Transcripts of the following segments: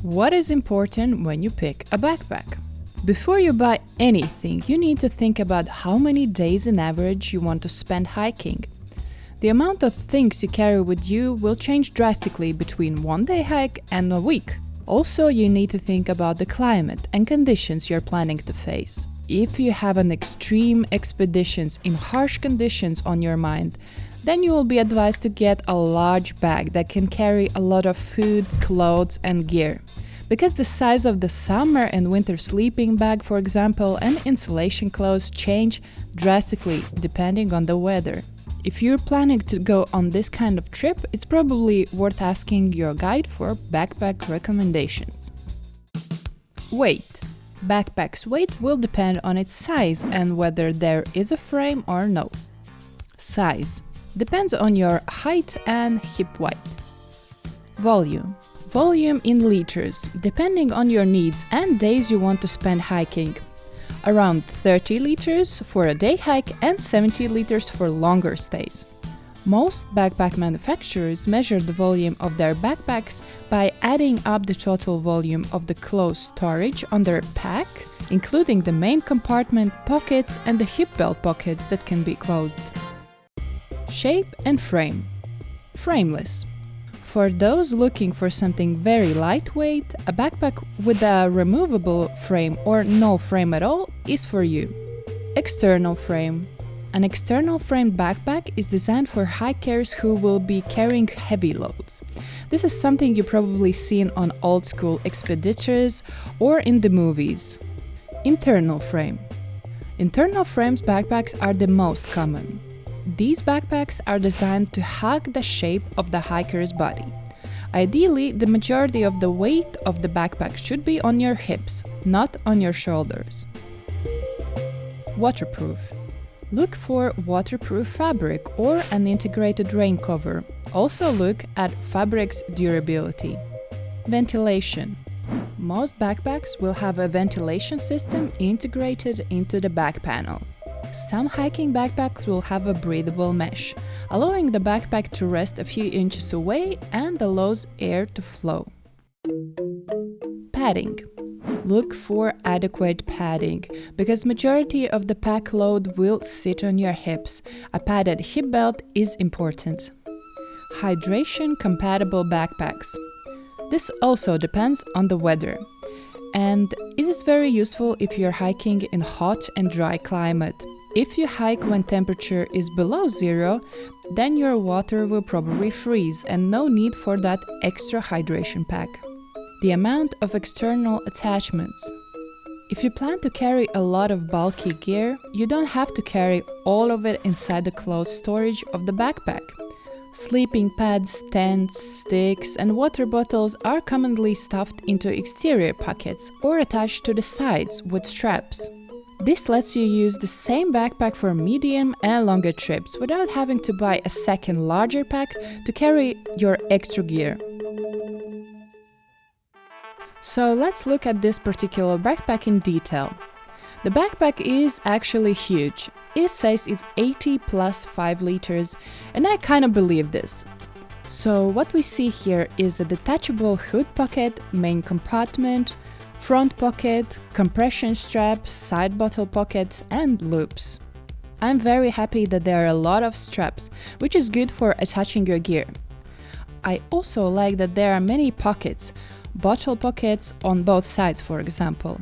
What is important when you pick a backpack? Before you buy anything, you need to think about how many days in average you want to spend hiking. The amount of things you carry with you will change drastically between one day hike and a week. Also, you need to think about the climate and conditions you're planning to face. If you have an extreme expeditions in harsh conditions on your mind, then you will be advised to get a large bag that can carry a lot of food, clothes and gear. Because the size of the summer and winter sleeping bag, for example, and insulation clothes change drastically depending on the weather. If you're planning to go on this kind of trip, it's probably worth asking your guide for backpack recommendations. Weight. Backpack's weight will depend on its size and whether there is a frame or no. Size. Depends on your height and hip width. Volume. Volume in liters, depending on your needs and days you want to spend hiking. Around 30 liters for a day hike and 70 liters for longer stays. Most backpack manufacturers measure the volume of their backpacks by adding up the total volume of the closed storage on their pack, including the main compartment, pockets and the hip belt pockets that can be closed. Shape and frame. Frameless. For those looking for something very lightweight, a backpack with a removable frame or no frame at all is for you. External frame. An external frame backpack is designed for hikers who will be carrying heavy loads. This is something you've probably seen on old school expeditors or in the movies. Internal frame. Internal frames backpacks are the most common. These backpacks are designed to hug the shape of the hiker's body. Ideally, the majority of the weight of the backpack should be on your hips, not on your shoulders. Waterproof. Look for waterproof fabric or an integrated rain cover. Also look at fabric's durability. Ventilation. Most backpacks will have a ventilation system integrated into the back panel. Some hiking backpacks will have a breathable mesh, allowing the backpack to rest a few inches away and allows air to flow. Padding. Look for adequate padding, because majority of the pack load will sit on your hips. A padded hip belt is important. Hydration-compatible backpacks. This also depends on the weather, and it is very useful if you're hiking in hot and dry climate. If you hike when temperature is below zero, then your water will probably freeze and no need for that extra hydration pack. The amount of external attachments. If you plan to carry a lot of bulky gear, you don't have to carry all of it inside the closed storage of the backpack. Sleeping pads, tents, sticks, and water bottles are commonly stuffed into exterior pockets or attached to the sides with straps. This lets you use the same backpack for medium and longer trips without having to buy a second larger pack to carry your extra gear. So let's look at this particular backpack in detail. The backpack is actually huge. It says it's 80 plus 5 liters, and I kind of believe this. So what we see here is a detachable hood pocket, main compartment, front pocket, compression straps, side bottle pockets, and loops. I'm very happy that there are a lot of straps, which is good for attaching your gear. I also like that there are many pockets, bottle pockets on both sides, for example.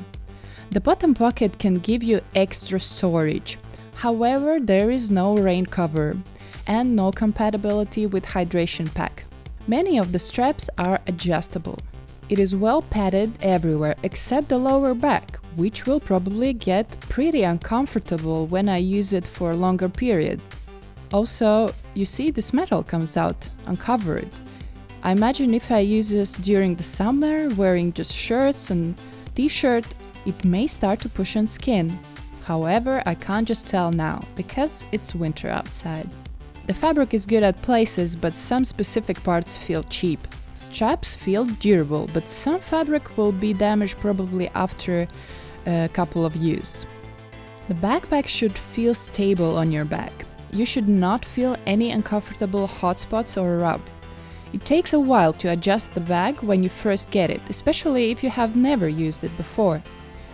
The bottom pocket can give you extra storage. However, there is no rain cover and no compatibility with hydration pack. Many of the straps are adjustable. It is well padded everywhere except the lower back, which will probably get pretty uncomfortable when I use it for a longer period. Also, you see this metal comes out uncovered. I imagine if I use this during the summer, wearing just shirts and t-shirt, it may start to push on skin. However, I can't just tell now, because it's winter outside. The fabric is good at places, but some specific parts feel cheap. Straps feel durable, but some fabric will be damaged probably after a couple of use. The backpack should feel stable on your back. You should not feel any uncomfortable hot spots or rub. It takes a while to adjust the bag when you first get it, especially if you have never used it before.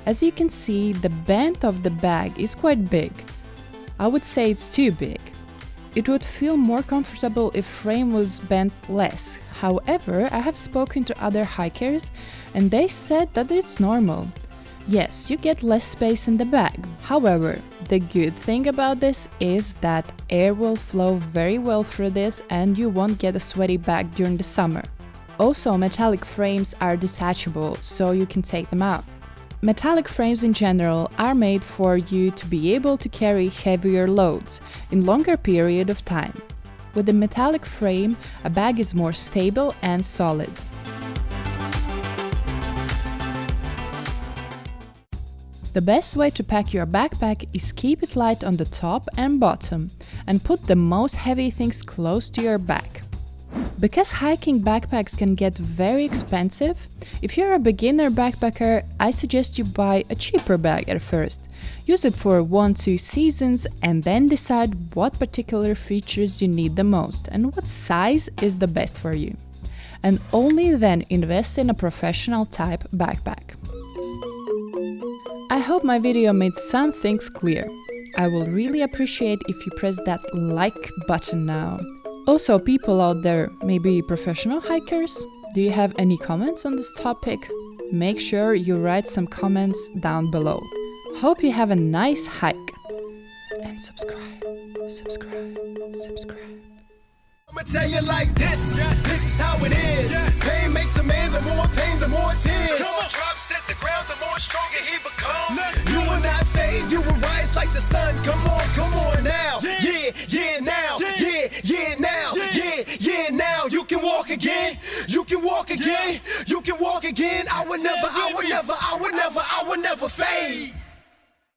As you can see, the bend of the bag is quite big. I would say it's too big. It would feel more comfortable if frame was bent less. However, I have spoken to other hikers and they said that it's normal. Yes, you get less space in the bag. However, the good thing about this is that air will flow very well through this and you won't get a sweaty bag during the summer. Also, metallic frames are detachable, so you can take them out. Metallic frames in general are made for you to be able to carry heavier loads in longer period of time. With a metallic frame, a bag is more stable and solid. The best way to pack your backpack is keep it light on the top and bottom and put the most heavy things close to your back. Because hiking backpacks can get very expensive, if you're a beginner backpacker, I suggest you buy a cheaper bag at first. Use it for 1-2 seasons and then decide what particular features you need the most and what size is the best for you. And only then invest in a professional type backpack. I hope my video made some things clear. I will really appreciate if you press that like button now. Also, people out there, maybe professional hikers, do you have any comments on this topic? Make sure you write some comments down below. Hope you have a nice hike. And subscribe. I'ma tell you like this, this is how it is. Pain makes a man, the more pain, the more tears. Drops at the ground, the more stronger he becomes. You will not fade, you will rise like the sun. Come on now. Yeah, now. Yeah, now. Yeah, now. You can walk again. You can walk again. I would never fade.